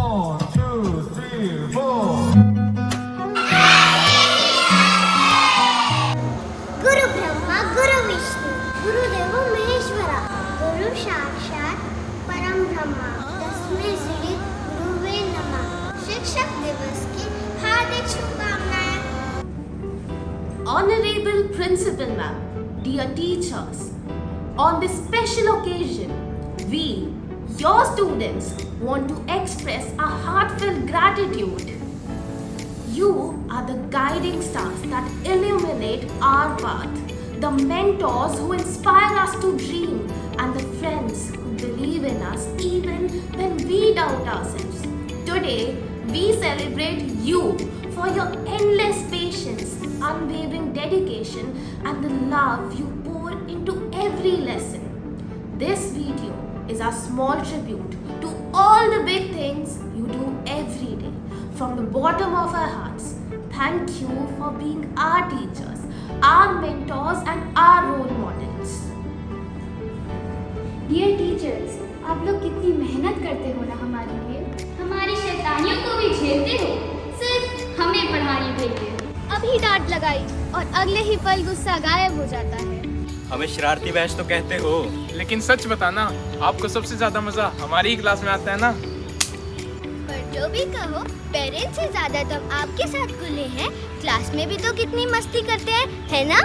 1, 2, 3, 4. गुरु ब्रह्मा गुरु विष्णु गुरुदेवो महेश्वरा गुरु साक्षात परम ब्रह्मा तस्मै श्री गुरुवे नमः। शिक्षक दिवस की हार्दिक शुभकामनाएं। Honorable Principal Ma'am, dear teachers, on this special occasion, we, your students, want to express our heartfelt gratitude. You are the guiding stars that illuminate our path, the mentors who inspire us to dream, and the friends who believe in us even when we doubt ourselves. Today, we celebrate you for your endless patience, unwavering dedication, and the love you pour into every lesson. This video is our small tribute to all the big things you do every day. From the bottom of our hearts, thank you for being our teachers, our mentors, and our role models. Dear teachers, आप लोग कितनी मेहनत करते हो ना हमारे लिए। हमारी शैतानियों को भी झेलते हो सिर्फ हमें पढ़ाने के लिए। अभी डांट लगाई और अगले ही पल गुस्सा गायब हो जाता है। हमें शरारती बैच तो कहते हो, लेकिन सच बताना, आपको सबसे ज्यादा मजा हमारी ही क्लास में आता है ना। पर जो भी कहो, पेरेंट्स से ज्यादा तो आपके साथ खुले हैं। क्लास में भी तो कितनी मस्ती करते हैं, है ना?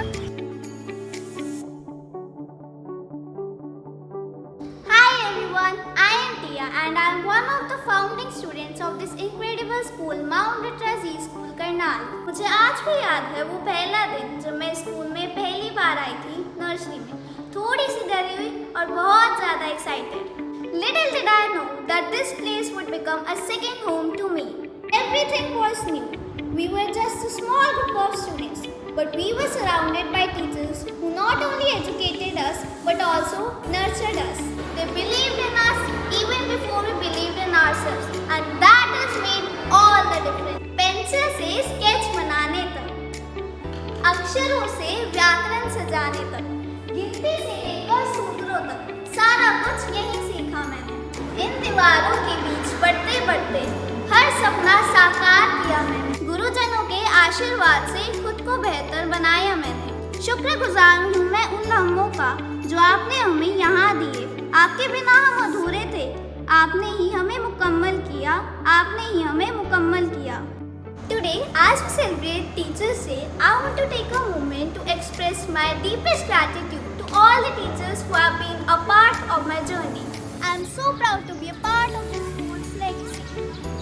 Hi everyone, I am Tia and I am one of the founding students of this incredible school, Mount Literacy School, Karnal. मुझे आज भी याद है वो पहला दिन जब मैं स्कूल में पहली बार आई थी, नर्सरी में। थोड़ी सी डरी हुई और बहुत ज़्यादा excited. Little did I know that this place would become a second home to me. Everything was new. We were just a small group of students, but we were surrounded by teachers who not only educated us but also nurtured us. They believed in us even before we believed in ourselves, and that has made all the difference. Pencil से sketch बनाने तक, अक्षरों से व्याकरण सजाने तक, गिनती से लेकर सूत्रों तक, सारा कुछ यहीं सीखा मैंने। इन दीवारों के बीच बढ़ते बढ़ते हर सपना साकार किया मैंने। गुरुजनों के आशीर्वाद से खुद को बेहतर बनाया मैंने। शुक्रगुजार हूँ मैं उन लम्हों का जो आपने हमें यहाँ दिए। आपके बिना हम अधूरे थे, आपने ही हमें मुकम्मल किया, आपने ही हमें मुकम्मल किया। Today, as we celebrate Teachers' Day, I want to take a moment to express my deepest gratitude to all the teachers who have been a part of my journey. I am so proud to be a part of this school's legacy.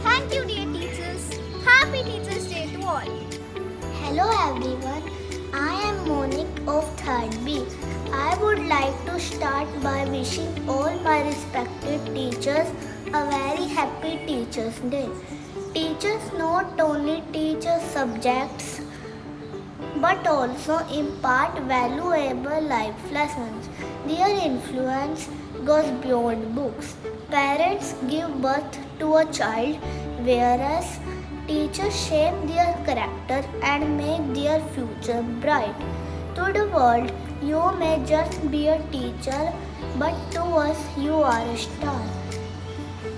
Thank you, dear teachers. Happy Teachers' Day to all. Hello everyone, I am Monique of 3rd B. I would like to start by wishing all my respected teachers a very happy Teachers' Day. Teachers not only teach us subjects but also impart valuable life lessons. Their influence goes beyond books. Parents give birth to a child, whereas teachers shape their character and make their future bright. To the world, you may just be a teacher, but to us, you are a star.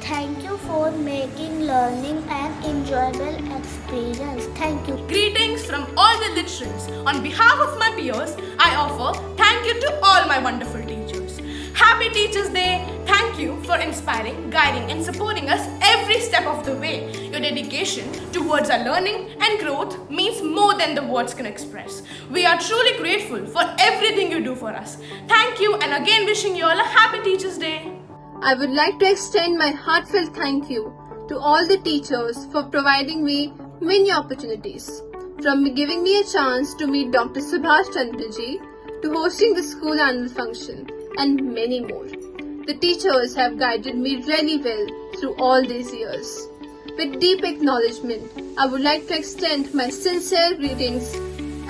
Thank you for making learning an enjoyable experience. Thank you. Greetings from all the literals. On behalf of my peers, I offer thank you to all my wonderful teachers. Happy Teachers' Day. Thank you for inspiring, guiding and supporting us every step of the way. Your dedication towards our learning and growth means more than the words can express. We are truly grateful for everything you do for us. Thank you, and again wishing you all a happy Teachers' Day. I would like to extend my heartfelt thank you to all the teachers for providing me many opportunities, from giving me a chance to meet Dr. Subhash Chandra ji, to hosting the school annual function, and many more. The teachers have guided me really well through all these years. With deep acknowledgement, I would like to extend my sincere greetings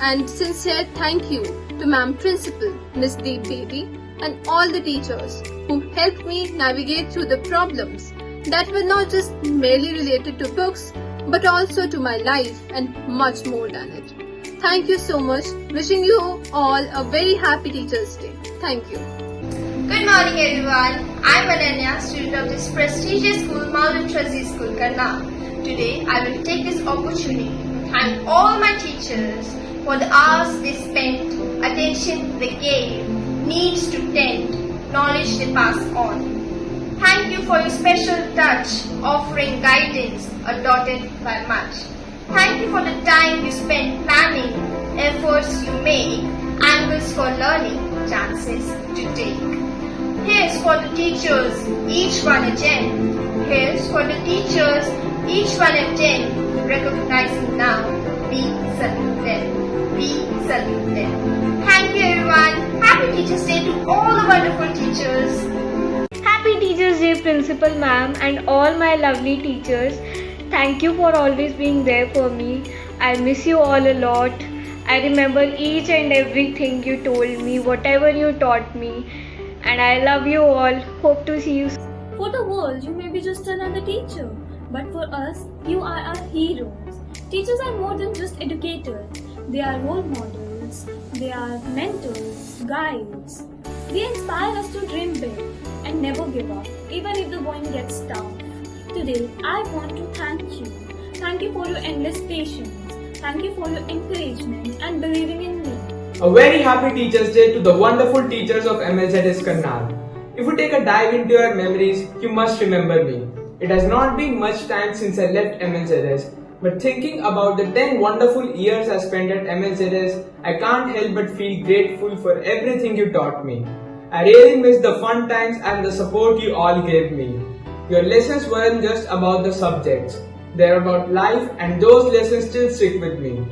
and sincere thank you to Ma'am Principal, Ms. Deep Bedi, and all the teachers who helped me navigate through the problems that were not just merely related to books but also to my life and much more than it. Thank you so much. Wishing you all a very happy Teachers' Day. Thank you. Good morning everyone. I'm Ananya, student of this prestigious school, Mount Literacy School, Karnal. Today I will take this opportunity to thank all my teachers for the hours they spent, attention they gave, needs to tend, knowledge they pass on. Thank you for your special touch, offering guidance, adopted by much. Thank you for the time you spend planning, efforts you make, angles for learning, chances to take. Here's for the teachers, each one a gem. Here's for the teachers, each one a gem. Recognizing now, we salute them. We salute them. Thank you everyone. Happy Teachers Day to all the wonderful teachers. Happy Teachers Day, Principal Ma'am, and all my lovely teachers. Thank you for always being there for me. I miss you all a lot. I remember each and everything you told me, whatever you taught me, and I love you all. Hope to see you soon. For the world, you may be just another teacher, but for us, you are our heroes. Teachers are more than just educators. They are role models, they are mentors, guides. They inspire us to dream big and never give up, even if the going gets tough. Today, I want to thank you. Thank you for your endless patience. Thank you for your encouragement and believing in me. A very happy Teachers Day to the wonderful teachers of MLZS Karnal. If you take a dive into your memories, you must remember me. It has not been much time since I left MLZS, but thinking about the 10 wonderful years I spent at MLZS, I can't help but feel grateful for everything you taught me. I really miss the fun times and the support you all gave me. Your lessons weren't just about the subjects, they're about life, and those lessons still stick with me.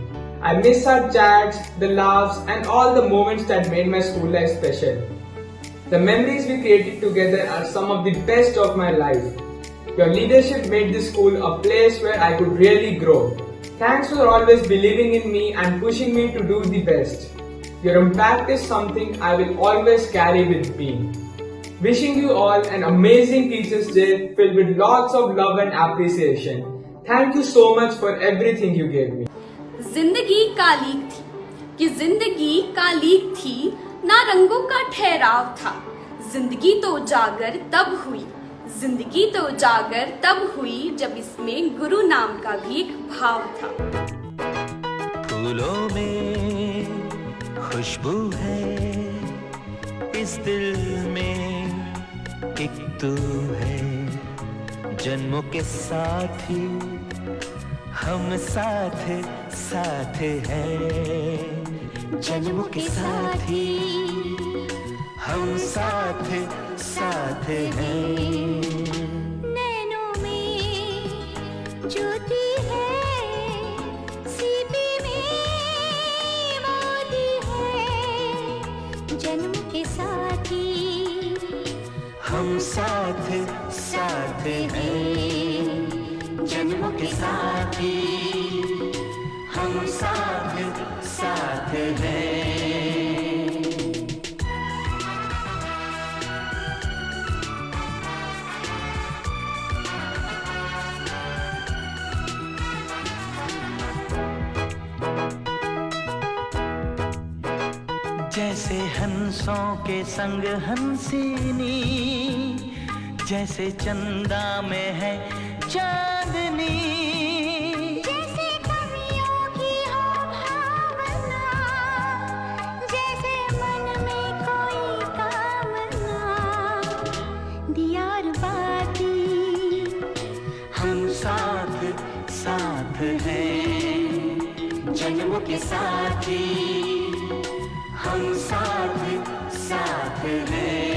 I miss our chats, the laughs, and all the moments that made my school life special. The memories we created together are some of the best of my life. Your leadership made this school a place where I could really grow. Thanks for always believing in me and pushing me to do the best. Your impact is something I will always carry with me. Wishing you all an amazing Teachers Day filled with lots of love and appreciation. Thank you so much for everything you gave me. जिंदगी का leak थी कि जिंदगी का leak थी, ना रंगों का ठहराव था. जिंदगी तो उजागर तब हुई, जिंदगी तो उजागर तब हुई जब इसमें गुरु नाम का भी एक भाव था. फूलों में खुशबू है, इस दिल में एक तू है. जन्मों के साथी हम साथ साथ हैं. जन्मों के साथी हम साथ साथ हैं. नैनों में ज्योति है, सीपी में मोती है. जन्म के साथी हम साथ साथ हैं. जन्मों के साथी हम साथ साथ हैं. जैसे हंसों के संग हंसिनी, जैसे चंदा में है चांदनी, जैसे कवियों की हो भावना, जैसे मन में कोई कामना. दियार बाती हम साथ साथ हैं. जन्मों के साथी हम साथ साथ हैं.